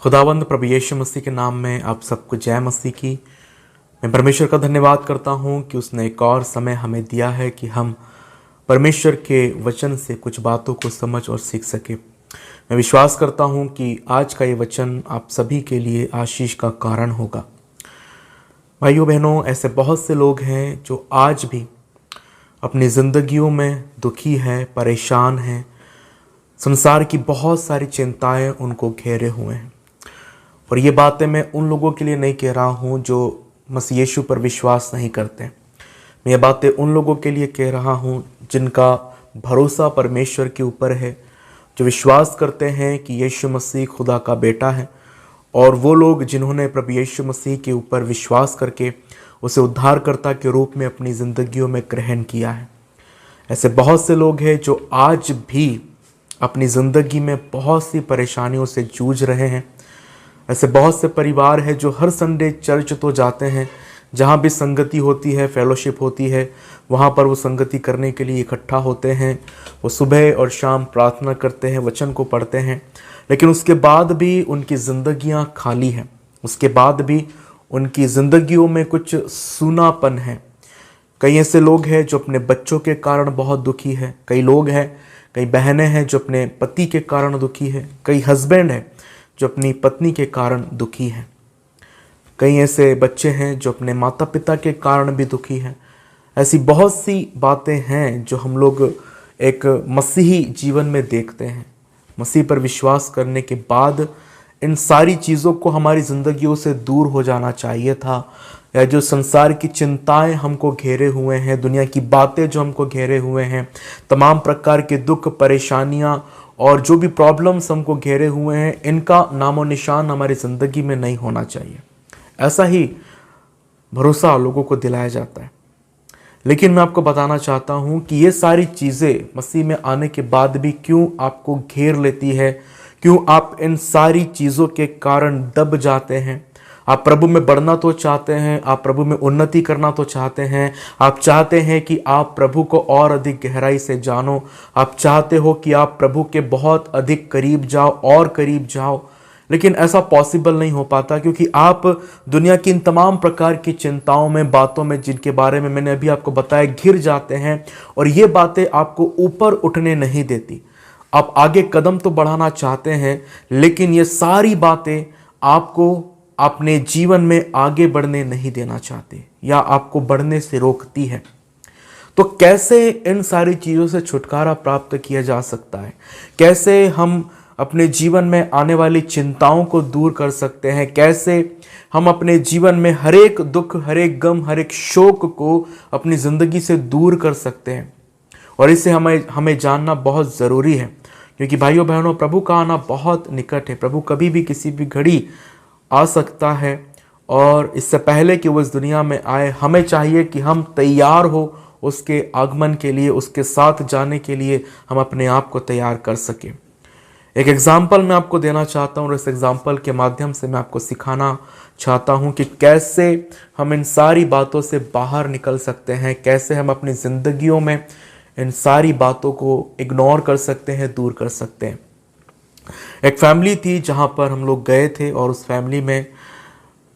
खुदावंद प्रभु यीशु मसीह के नाम में आप सबको जय मसीह की। मैं परमेश्वर का धन्यवाद करता हूं कि उसने एक और समय हमें दिया है कि हम परमेश्वर के वचन से कुछ बातों को समझ और सीख सके। मैं विश्वास करता हूं कि आज का ये वचन आप सभी के लिए आशीष का कारण होगा। भाइयों बहनों, ऐसे बहुत से लोग हैं जो आज भी अपनी ज़िंदगियों में दुखी हैं, परेशान हैं। संसार की बहुत सारी चिंताएं उनको घेरे हुए हैं। और ये बातें मैं उन लोगों के लिए नहीं कह रहा हूँ जो मसीह यीशु पर विश्वास नहीं करते। मैं ये बातें उन लोगों के लिए कह रहा हूँ जिनका भरोसा परमेश्वर के ऊपर है, जो विश्वास करते हैं कि यीशु मसीह खुदा का बेटा है, और वो लोग जिन्होंने प्रभु यीशु मसीह के ऊपर विश्वास करके उसे उद्धारकर्ता के रूप में अपनी ज़िंदगियों में ग्रहण किया है। ऐसे बहुत से लोग हैं जो आज भी अपनी ज़िंदगी में बहुत सी परेशानियों से जूझ रहे हैं। ऐसे बहुत से परिवार हैं जो हर संडे चर्च तो जाते हैं, जहाँ भी संगति होती है, फेलोशिप होती है, वहाँ पर वो संगति करने के लिए इकट्ठा होते हैं। वो सुबह और शाम प्रार्थना करते हैं, वचन को पढ़ते हैं, लेकिन उसके बाद भी उनकी ज़िंदगियाँ खाली हैं। उसके बाद भी उनकी ज़िंदगियों में कुछ सूनापन है। कई ऐसे लोग हैं जो अपने बच्चों के कारण बहुत दुखी है। कई लोग हैं, कई बहनें हैं जो अपने पति के कारण दुखी है। कई हस्बैंड हैं जो अपनी पत्नी के कारण दुखी हैं। कई ऐसे बच्चे हैं जो अपने माता पिता के कारण भी दुखी हैं। ऐसी बहुत सी बातें हैं जो हम लोग एक मसीही जीवन में देखते हैं। मसीह पर विश्वास करने के बाद इन सारी चीज़ों को हमारी ज़िंदगियों से दूर हो जाना चाहिए था। या जो संसार की चिंताएं हमको घेरे हुए हैं, दुनिया की बातें जो हमको घेरे हुए हैं, तमाम प्रकार के दुख, परेशानियां और जो भी प्रॉब्लम्स हमको घेरे हुए हैं, इनका नामो निशान हमारी ज़िंदगी में नहीं होना चाहिए। ऐसा ही भरोसा लोगों को दिलाया जाता है। लेकिन मैं आपको बताना चाहता हूं कि ये सारी चीज़ें मसीह में आने के बाद भी क्यों आपको घेर लेती है, क्यों आप इन सारी चीज़ों के कारण दब जाते हैं। आप प्रभु में बढ़ना तो चाहते हैं, आप प्रभु में उन्नति करना तो चाहते हैं, आप चाहते हैं कि आप प्रभु को और अधिक गहराई से जानो, आप चाहते हो कि आप प्रभु के बहुत अधिक करीब जाओ और करीब जाओ, लेकिन ऐसा पॉसिबल नहीं हो पाता क्योंकि आप दुनिया की इन तमाम प्रकार की चिंताओं में, बातों में, जिनके बारे में मैंने अभी आपको बताया, घिर जाते हैं। और ये बातें आपको ऊपर उठने नहीं देती। आप आगे कदम तो बढ़ाना चाहते हैं, लेकिन ये सारी बातें आपको अपने जीवन में आगे बढ़ने नहीं देना चाहते या आपको बढ़ने से रोकती है। तो कैसे इन सारी चीज़ों से छुटकारा प्राप्त किया जा सकता है? कैसे हम अपने जीवन में आने वाली चिंताओं को दूर कर सकते हैं? कैसे हम अपने जीवन में हर एक दुख, हर एक गम, हर एक शोक को अपनी ज़िंदगी से दूर कर सकते हैं? और इसे हमें जानना बहुत ज़रूरी है, क्योंकि भाइयों बहनों, प्रभु का आना बहुत निकट है। प्रभु कभी भी किसी भी घड़ी आ सकता है, और इससे पहले कि वो इस दुनिया में आए, हमें चाहिए कि हम तैयार हो उसके आगमन के लिए, उसके साथ जाने के लिए हम अपने आप को तैयार कर सकें। एक एग्जाम्पल मैं आपको देना चाहता हूँ, और इस एग्जाम्पल के माध्यम से मैं आपको सिखाना चाहता हूँ कि कैसे हम इन सारी बातों से बाहर निकल सकते हैं, कैसे हम अपनी ज़िंदगियों में इन सारी बातों को इग्नोर कर सकते हैं, दूर कर सकते हैं। एक फैमिली थी जहाँ पर हम लोग गए थे, और उस फैमिली में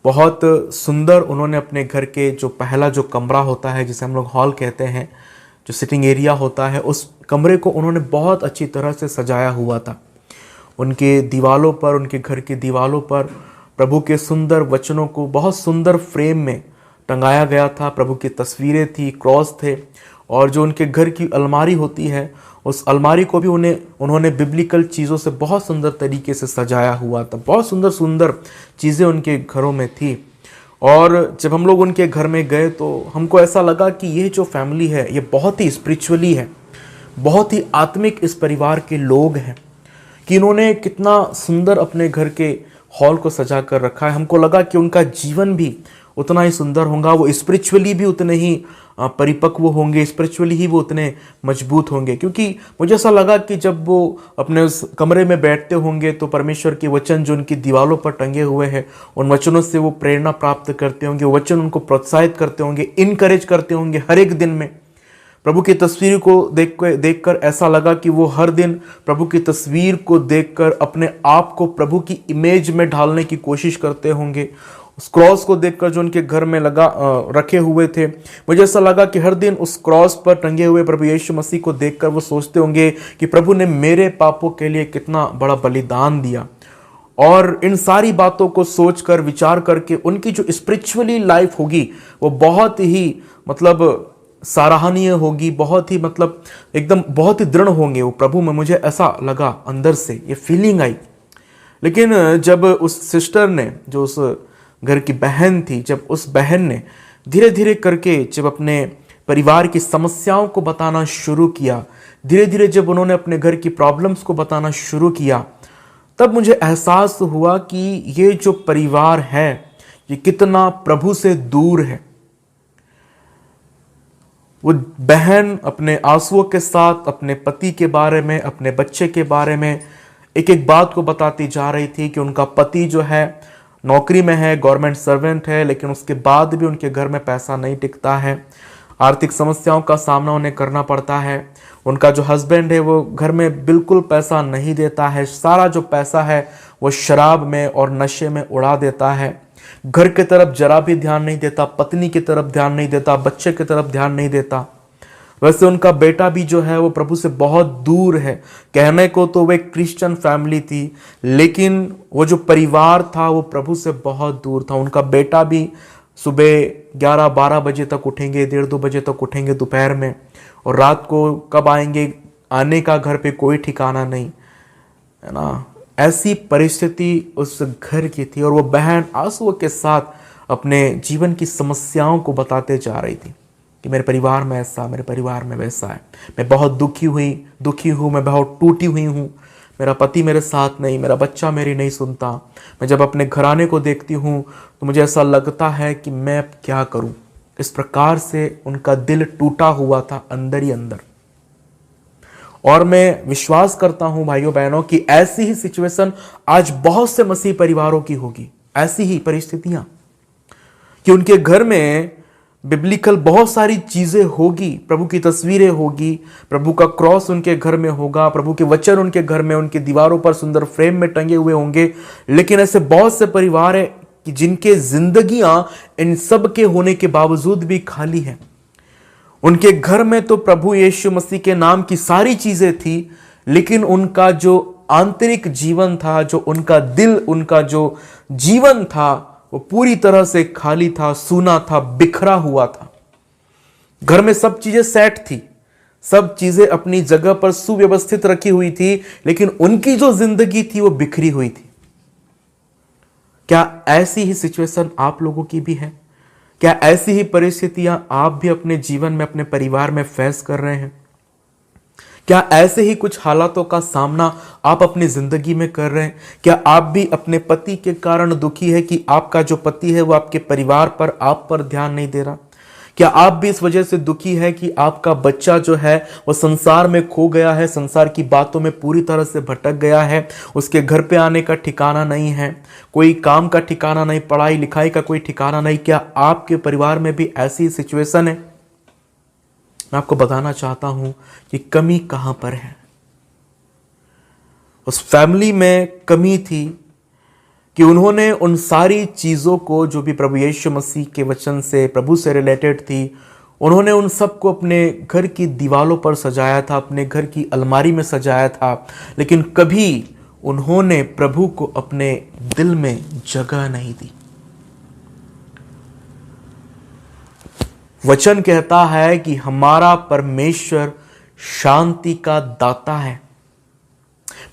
बहुत सुंदर उन्होंने अपने घर के जो पहला जो कमरा होता है, जिसे हम लोग हॉल कहते हैं, जो सिटिंग एरिया होता है, उस कमरे को उन्होंने बहुत अच्छी तरह से सजाया हुआ था। उनके दीवालों पर, उनके घर की दीवालों पर प्रभु के सुंदर वचनों को बहुत सुंदर फ्रेम में टंगाया गया था। प्रभु की तस्वीरें थी, क्रॉस थे, और जो उनके घर की अलमारी होती है, उस अलमारी को भी उन्होंने बिब्लिकल चीज़ों से बहुत सुंदर तरीके से सजाया हुआ था। बहुत सुंदर सुंदर चीज़ें उनके घरों में थी। और जब हम लोग उनके घर में गए तो हमको ऐसा लगा कि ये जो फैमिली है, ये बहुत ही स्पिरिचुअली है, बहुत ही आत्मिक इस परिवार के लोग हैं, कि इन्होंने कितना सुंदर अपने घर के हॉल को सजा कर रखा है। हमको लगा कि उनका जीवन भी उतना ही सुंदर होगा, वो स्पिरिचुअली भी उतने ही परिपक्व होंगे, स्पिरिचुअली ही वो उतने मजबूत होंगे। क्योंकि मुझे ऐसा लगा कि जब वो अपने उस कमरे में बैठते होंगे तो परमेश्वर के वचन जो उनकी दीवारों पर टंगे हुए हैं, उन वचनों से वो प्रेरणा प्राप्त करते होंगे, वचन उनको प्रोत्साहित करते होंगे, इनकरेज करते होंगे हर एक दिन में। प्रभु की तस्वीर को देखकर ऐसा लगा कि वो हर दिन प्रभु की तस्वीर को देखकर अपने आप को प्रभु की इमेज में ढालने की कोशिश करते होंगे। उस क्रॉस को देखकर जो उनके घर में रखे हुए थे, मुझे ऐसा लगा कि हर दिन उस क्रॉस पर टंगे हुए प्रभु यीशु मसीह को देखकर वो सोचते होंगे कि प्रभु ने मेरे पापों के लिए कितना बड़ा बलिदान दिया। और इन सारी बातों को सोचकर विचार करके उनकी जो स्पिरिचुअली लाइफ होगी वो बहुत ही सराहनीय होगी, बहुत ही एकदम बहुत ही दृढ़ होंगे वो प्रभु में। मुझे ऐसा लगा, अंदर से ये फीलिंग आई। लेकिन जब उस सिस्टर ने, जो उस घर की बहन थी, जब उस बहन ने धीरे धीरे करके जब अपने परिवार की समस्याओं को बताना शुरू किया, धीरे धीरे जब उन्होंने अपने घर की प्रॉब्लम्स को बताना शुरू किया, तब मुझे एहसास हुआ कि ये जो परिवार है ये कितना प्रभु से दूर है। वो बहन अपने आंसुओं के साथ अपने पति के बारे में, अपने बच्चे के बारे में एक एक बात को बताती जा रही थी कि उनका पति जो है नौकरी में है, गवर्नमेंट सर्वेंट है, लेकिन उसके बाद भी उनके घर में पैसा नहीं टिकता है, आर्थिक समस्याओं का सामना उन्हें करना पड़ता है। उनका जो हस्बैंड है वो घर में बिल्कुल पैसा नहीं देता है, सारा जो पैसा है वो शराब में और नशे में उड़ा देता है। घर की तरफ जरा भी ध्यान नहीं देता, पत्नी की तरफ ध्यान नहीं देता, बच्चे की तरफ ध्यान नहीं देता। वैसे उनका बेटा भी जो है वो प्रभु से बहुत दूर है। कहने को तो वो एक क्रिश्चियन फैमिली थी, लेकिन वो जो परिवार था वो प्रभु से बहुत दूर था। उनका बेटा भी सुबह 11-12 बजे तक उठेंगे, 1:30-2 बजे तक उठेंगे दोपहर में, और रात को कब आएंगे, आने का घर पे कोई ठिकाना नहीं, है ना। ऐसी परिस्थिति उस घर की थी, और वो बहन आंसुओं के साथ अपने जीवन की समस्याओं को बताते जा रही थी कि मेरे परिवार में ऐसा, मेरे परिवार में वैसा है, मैं बहुत दुखी हूँ, मैं बहुत टूटी हुई हूँ, मेरा पति मेरे साथ नहीं, मेरा बच्चा मेरी नहीं सुनता। मैं जब अपने घराने को देखती हूँ तो मुझे ऐसा लगता है कि मैं अब क्या करूँ। इस प्रकार से उनका दिल टूटा हुआ था अंदर ही अंदर। और मैं विश्वास करता हूं भाइयों बहनों कि ऐसी ही सिचुएशन आज बहुत से मसीह परिवारों की होगी, ऐसी ही परिस्थितियां कि उनके घर में बिब्लिकल बहुत सारी चीजें होगी, प्रभु की तस्वीरें होगी, प्रभु का क्रॉस उनके घर में होगा, प्रभु के वचन उनके घर में, उनके दीवारों पर सुंदर फ्रेम में टंगे हुए होंगे। लेकिन ऐसे बहुत से परिवार हैं कि जिनके जिंदगियां इन सब के होने के बावजूद भी खाली है। उनके घर में तो प्रभु यीशु मसीह के नाम की सारी चीजें थी, लेकिन उनका जो आंतरिक जीवन था, जो उनका दिल, उनका जो जीवन था, वो पूरी तरह से खाली था, सूना था, बिखरा हुआ था। घर में सब चीजें सेट थी, सब चीजें अपनी जगह पर सुव्यवस्थित रखी हुई थी, लेकिन उनकी जो जिंदगी थी वो बिखरी हुई थी। क्या ऐसी ही सिचुएशन आप लोगों की भी है? क्या ऐसी ही परिस्थितियां आप भी अपने जीवन में, अपने परिवार में फेस कर रहे हैं? क्या ऐसे ही कुछ हालातों का सामना आप अपनी जिंदगी में कर रहे हैं? क्या आप भी अपने पति के कारण दुखी है कि आपका जो पति है वो आपके परिवार पर, आप पर ध्यान नहीं दे रहा? क्या आप भी इस वजह से दुखी है कि आपका बच्चा जो है वो संसार में खो गया है, संसार की बातों में पूरी तरह से भटक गया है, उसके घर पे आने का ठिकाना नहीं है, कोई काम का ठिकाना नहीं, पढ़ाई लिखाई का कोई ठिकाना नहीं? क्या आपके परिवार में भी ऐसी सिचुएशन है? मैं आपको बताना चाहता हूं कि कमी कहां पर है। उस फैमिली में कमी थी कि उन्होंने उन सारी चीजों को, जो भी प्रभु यीशु मसीह के वचन से, प्रभु से रिलेटेड थी, उन्होंने उन सब को अपने घर की दीवारों पर सजाया था, अपने घर की अलमारी में सजाया था, लेकिन कभी उन्होंने प्रभु को अपने दिल में जगह नहीं दी। वचन कहता है कि हमारा परमेश्वर शांति का दाता है।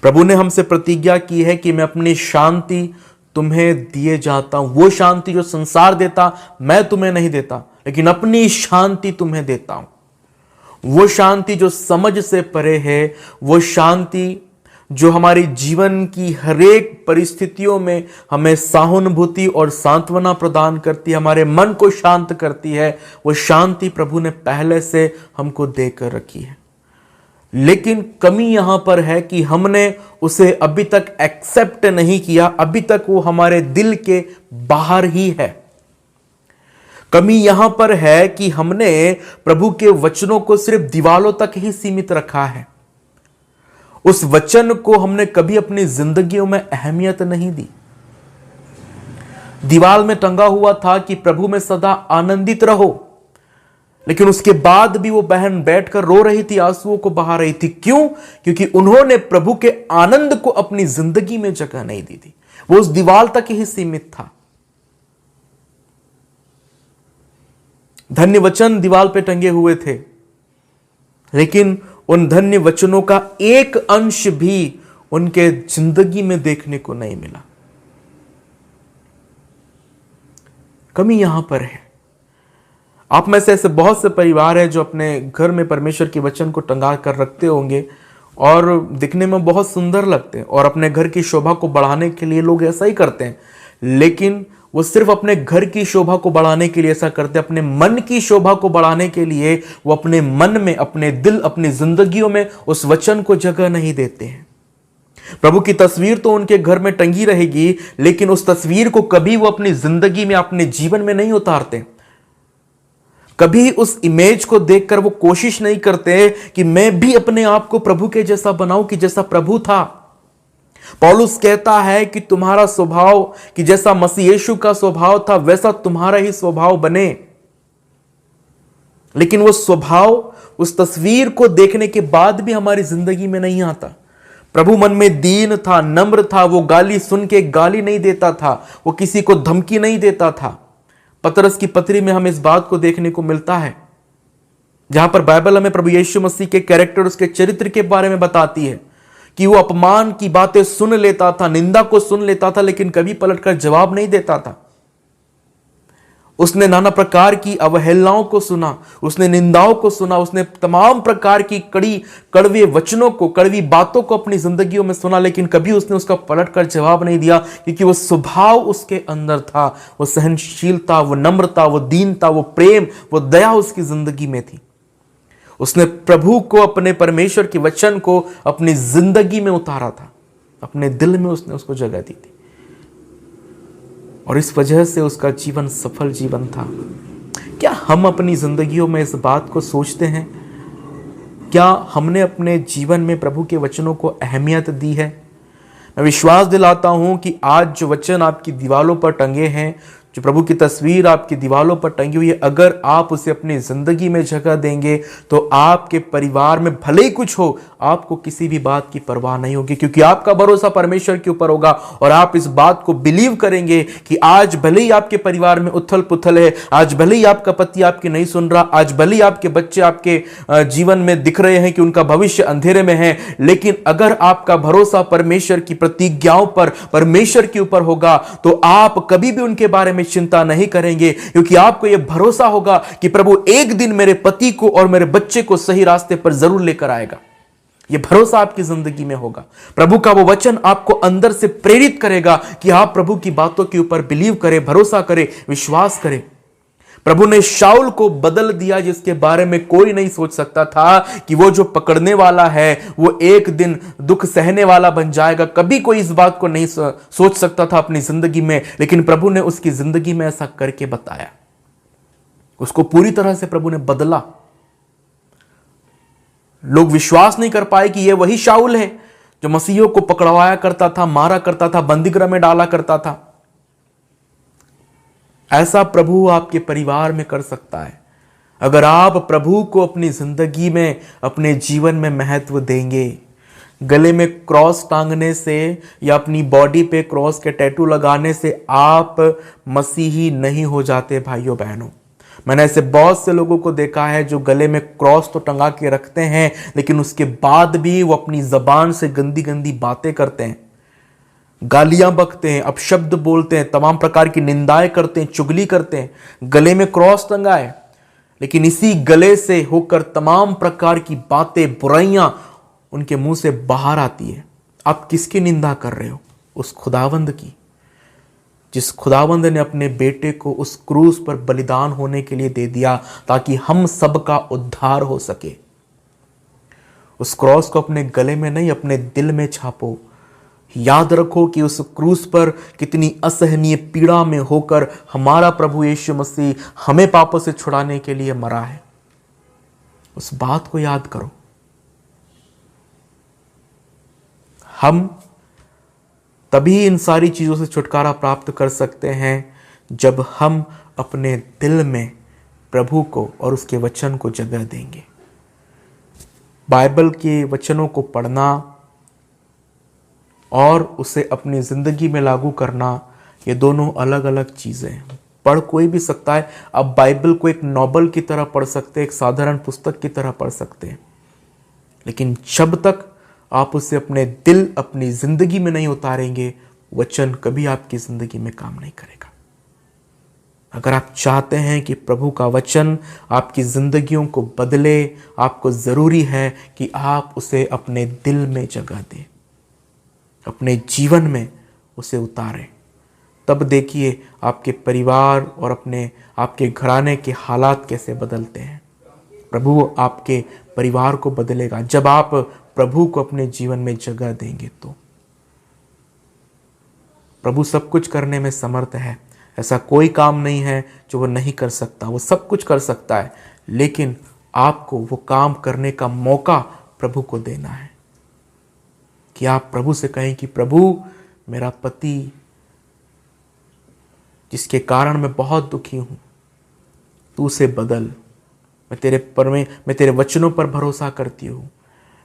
प्रभु ने हमसे प्रतिज्ञा की है कि मैं अपनी शांति तुम्हें दिए जाता हूं। वो शांति जो संसार देता मैं तुम्हें नहीं देता, लेकिन अपनी शांति तुम्हें देता हूं। वो शांति जो समझ से परे है, वो शांति जो हमारी जीवन की हरेक परिस्थितियों में हमें सहानुभूति और सांत्वना प्रदान करती है, हमारे मन को शांत करती है, वो शांति प्रभु ने पहले से हमको देकर रखी है। लेकिन कमी यहां पर है कि हमने उसे अभी तक एक्सेप्ट नहीं किया, अभी तक वो हमारे दिल के बाहर ही है। कमी यहां पर है कि हमने प्रभु के वचनों को सिर्फ दीवालों तक ही सीमित रखा है। उस वचन को हमने कभी अपनी जिंदगियों में अहमियत नहीं दी। दीवाल में टंगा हुआ था कि प्रभु में सदा आनंदित रहो, लेकिन उसके बाद भी वो बहन बैठकर रो रही थी, आंसुओं को बहा रही थी। क्यों? क्योंकि उन्होंने प्रभु के आनंद को अपनी जिंदगी में जगह नहीं दी थी। वो उस दीवाल तक ही सीमित था। धन्य वचन दीवाल पे टंगे हुए थे, लेकिन उन धन्य वचनों का एक अंश भी उनके जिंदगी में देखने को नहीं मिला। कमी यहां पर है। आप में से ऐसे बहुत से परिवार हैं जो अपने घर में परमेश्वर के वचन को टंगा कर रखते होंगे और दिखने में बहुत सुंदर लगते हैं, और अपने घर की शोभा को बढ़ाने के लिए लोग ऐसा ही करते हैं। लेकिन वो सिर्फ अपने घर की शोभा को बढ़ाने के लिए ऐसा करते हैं, अपने मन की शोभा को बढ़ाने के लिए वो अपने मन में, अपने दिल, अपनी जिंदगियों में उस वचन को जगह नहीं देते हैं। प्रभु की तस्वीर तो उनके घर में टंगी रहेगी, लेकिन उस तस्वीर को कभी वो अपनी जिंदगी में, अपने जीवन में नहीं उतारते। कभी उस इमेज को देखकर वो कोशिश नहीं करते कि मैं भी अपने आप को प्रभु के जैसा बनाऊं कि जैसा प्रभु था। पौलुस कहता है कि तुम्हारा स्वभाव, कि जैसा मसीह यीशु का स्वभाव था वैसा तुम्हारा ही स्वभाव बने। लेकिन वो स्वभाव उस तस्वीर को देखने के बाद भी हमारी जिंदगी में नहीं आता। प्रभु मन में दीन था, नम्र था, वो गाली सुन के गाली नहीं देता था, वो किसी को धमकी नहीं देता था। पतरस की पत्री में हमें इस बात को देखने को मिलता है, जहां पर बाइबल हमें प्रभु यीशु मसीह के कैरेक्टर, उसके चरित्र के बारे में बताती है कि वो अपमान की बातें सुन लेता था, निंदा को सुन लेता था, लेकिन कभी पलटकर जवाब नहीं देता था। उसने नाना प्रकार की अवहेलनाओं को सुना, उसने निंदाओं को सुना, उसने तमाम प्रकार की कड़वे वचनों को, कड़वी बातों को अपनी जिंदगियों में सुना, लेकिन कभी उसने उसका पलटकर जवाब नहीं दिया, क्योंकि वो स्वभाव उसके अंदर था। वो सहनशीलता, वो नम्रता, वो दीनता, वो प्रेम, वो दया उसकी जिंदगी में थी। उसने प्रभु को, अपने परमेश्वर के वचन को अपनी जिंदगी में उतारा था, अपने दिल में उसने उसको जगह दी थी, और इस वजह से उसका जीवन सफल जीवन था। क्या हम अपनी जिंदगियों में इस बात को सोचते हैं? क्या हमने अपने जीवन में प्रभु के वचनों को अहमियत दी है? मैं विश्वास दिलाता हूं कि आज जो वचन आपकी दीवालों पर टंगे हैं, जो प्रभु की तस्वीर आपकी दीवालों पर टंगी हुई है, अगर आप उसे अपनी जिंदगी में जगह देंगे तो आपके परिवार में भले ही कुछ हो, आपको किसी भी बात की परवाह नहीं होगी, क्योंकि आपका भरोसा परमेश्वर के ऊपर होगा। और आप इस बात को बिलीव करेंगे कि आज भले ही आपके परिवार में उथल पुथल है, आज भले ही आपका पति आपकी नहीं सुन रहा, आज भले ही आपके बच्चे आपके जीवन में दिख रहे हैं कि उनका भविष्य अंधेरे में है, लेकिन अगर आपका भरोसा परमेश्वर की प्रतिज्ञाओं पर, परमेश्वर के ऊपर होगा, तो आप कभी भी उनके बारे में चिंता नहीं करेंगे, क्योंकि आपको यह भरोसा होगा कि प्रभु एक दिन मेरे पति को और मेरे बच्चे को सही रास्ते पर जरूर लेकर आएगा। यह भरोसा आपकी जिंदगी में होगा। प्रभु का वो वचन आपको अंदर से प्रेरित करेगा कि आप प्रभु की बातों के ऊपर बिलीव करें, भरोसा करें, विश्वास करें। प्रभु ने शाऊल को बदल दिया, जिसके बारे में कोई नहीं सोच सकता था कि वो जो पकड़ने वाला है वो एक दिन दुख सहने वाला बन जाएगा। कभी कोई इस बात को नहीं सोच सकता था अपनी जिंदगी में, लेकिन प्रभु ने उसकी जिंदगी में ऐसा करके बताया। उसको पूरी तरह से प्रभु ने बदला। लोग विश्वास नहीं कर पाए कि ये वही शाऊल है जो मसीहों को पकड़वाया करता था, मारा करता था, बंदीगृह में डाला करता था। ऐसा प्रभु आपके परिवार में कर सकता है अगर आप प्रभु को अपनी जिंदगी में, अपने जीवन में महत्व देंगे। गले में क्रॉस टांगने से या अपनी बॉडी पे क्रॉस के टैटू लगाने से आप मसीही नहीं हो जाते भाइयों बहनों। मैंने ऐसे बहुत से लोगों को देखा है जो गले में क्रॉस तो टंगा के रखते हैं, लेकिन उसके बाद भी वो अपनी जबान से गंदी गंदी बातें करते हैं, गालियां बकते हैं, अपशब्द बोलते हैं, तमाम प्रकार की निंदाएं करते हैं, चुगली करते हैं। गले में क्रॉस टंगा है, लेकिन इसी गले से होकर तमाम प्रकार की बातें, बुराइयां उनके मुंह से बाहर आती है। आप किसकी निंदा कर रहे हो? उस खुदावंद की, जिस खुदावंद ने अपने बेटे को उस क्रूस पर बलिदान होने के लिए दे दिया ताकि हम सबका उद्धार हो सके। उस क्रॉस को अपने गले में नहीं, अपने दिल में छापो, याद रखो कि उस क्रूस पर कितनी असहनीय पीड़ा में होकर हमारा प्रभु यीशु मसीह हमें पापों से छुड़ाने के लिए मरा है। उस बात को याद करो। हम तभी इन सारी चीजों से छुटकारा प्राप्त कर सकते हैं जब हम अपने दिल में प्रभु को और उसके वचन को जगह देंगे। बाइबल के वचनों को पढ़ना और उसे अपनी जिंदगी में लागू करना, ये दोनों अलग अलग चीजें हैं। पढ़ कोई भी सकता है। अब बाइबल को एक नॉवल की तरह पढ़ सकते हैं, एक साधारण पुस्तक की तरह पढ़ सकते हैं, लेकिन जब तक आप उसे अपने दिल, अपनी जिंदगी में नहीं उतारेंगे, वचन कभी आपकी जिंदगी में काम नहीं करेगा। अगर आप चाहते हैं कि प्रभु का वचन आपकी जिंदगियों को बदले, आपको जरूरी है कि आप उसे अपने दिल में जगह दें, अपने जीवन में उसे उतारें। तब देखिए आपके परिवार और आपके घराने के हालात कैसे बदलते हैं। प्रभु आपके परिवार को बदलेगा जब आप प्रभु को अपने जीवन में जगह देंगे। तो प्रभु सब कुछ करने में समर्थ है। ऐसा कोई काम नहीं है जो वो नहीं कर सकता। वो सब कुछ कर सकता है, लेकिन आपको वो काम करने का मौका प्रभु को देना है। कि आप प्रभु से कहें कि प्रभु, मेरा पति जिसके कारण मैं बहुत दुखी हूं, तू उसे बदल। मैं तेरे वचनों पर भरोसा करती हूँ,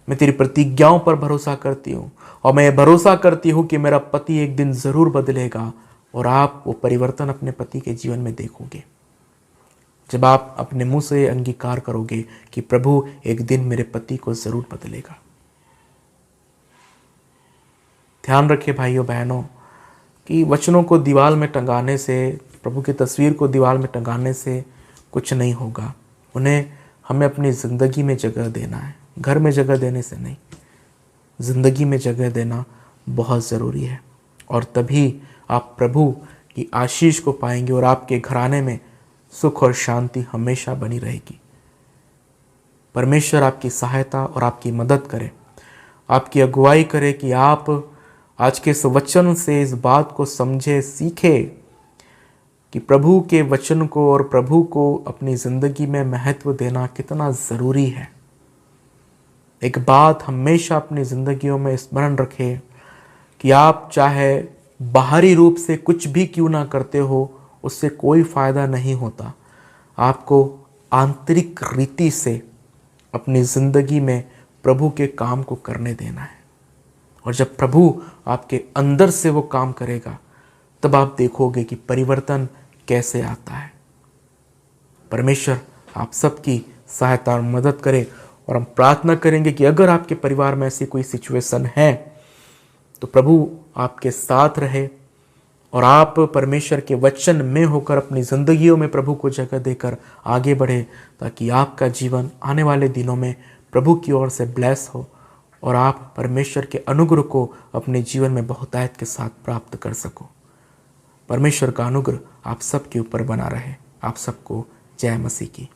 मैं तेरी प्रतिज्ञाओं पर भरोसा करती हूँ, और मैं भरोसा करती हूँ कि मेरा पति एक दिन जरूर बदलेगा। और आप वो परिवर्तन अपने पति के जीवन में देखोगे जब आप अपने मुंह से अंगीकार करोगे कि प्रभु एक दिन मेरे पति को जरूर बदलेगा। ध्यान रखिए भाइयों बहनों कि वचनों को दीवार में टंगाने से, प्रभु की तस्वीर को दीवार में टंगाने से कुछ नहीं होगा। उन्हें हमें अपनी ज़िंदगी में जगह देना है। घर में जगह देने से नहीं, ज़िंदगी में जगह देना बहुत ज़रूरी है। और तभी आप प्रभु की आशीष को पाएंगे और आपके घराने में सुख और शांति हमेशा बनी रहेगी। परमेश्वर आपकी सहायता और आपकी मदद करे, आपकी अगुवाई करे कि आप आज के इस वचन से इस बात को समझे, सीखे कि प्रभु के वचन को और प्रभु को अपनी ज़िंदगी में महत्व देना कितना ज़रूरी है। एक बात हमेशा अपनी ज़िंदगियों में स्मरण रखें कि आप चाहे बाहरी रूप से कुछ भी क्यों ना करते हो, उससे कोई फ़ायदा नहीं होता। आपको आंतरिक रीति से अपनी ज़िंदगी में प्रभु के काम को करने देना है। और जब प्रभु आपके अंदर से वो काम करेगा, तब आप देखोगे कि परिवर्तन कैसे आता है। परमेश्वर आप सबकी सहायता और मदद करे। और हम प्रार्थना करेंगे कि अगर आपके परिवार में ऐसी कोई सिचुएशन है, तो प्रभु आपके साथ रहे और आप परमेश्वर के वचन में होकर अपनी ज़िंदगियों में प्रभु को जगह देकर आगे बढ़े, ताकि आपका जीवन आने वाले दिनों में प्रभु की ओर से ब्लेस हो और आप परमेश्वर के अनुग्रह को अपने जीवन में बहुतायत के साथ प्राप्त कर सको। परमेश्वर का अनुग्रह आप सबके ऊपर बना रहे। आप सबको जय मसीह की।